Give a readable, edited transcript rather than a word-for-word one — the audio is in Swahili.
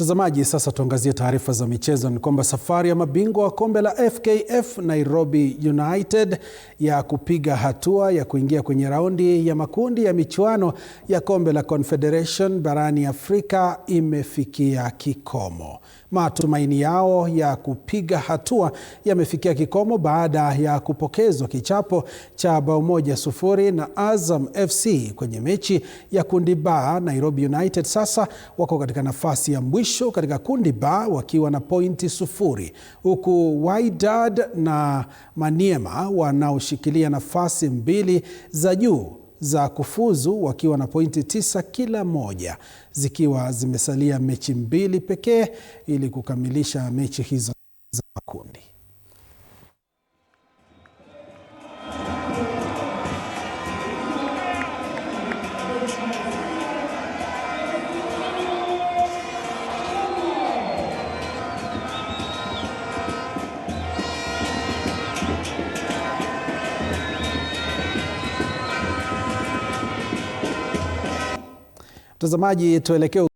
Mtazamaji, sasa tuangazie taarifa za michezo. Ni kwamba safari ya mabingwa wa kombe la FKF Nairobi United ya kupiga hatua ya kuingia kwenye raundi ya makundi ya michuano ya kombe la Confederation barani Afrika imefikia kikomo. Matumaini yao ya kupiga hatua yamefikia kikomo baada ya kupokezwa kichapo cha bao 1-0 na Azam FC kwenye mechi ya kundi B. Nairobi United sasa wako katika nafasi ya mwisho katika kundi B wakiwa na pointi 0, huku Wydad na Maniema wanaoshikilia nafasi mbili za juu za kufuzu wakiwa na pointi 9 kila moja, zikiwa zimesalia mechi 2 pekee ili kukamilisha mechi hizo za makundi. Mtazamaji, tuelekee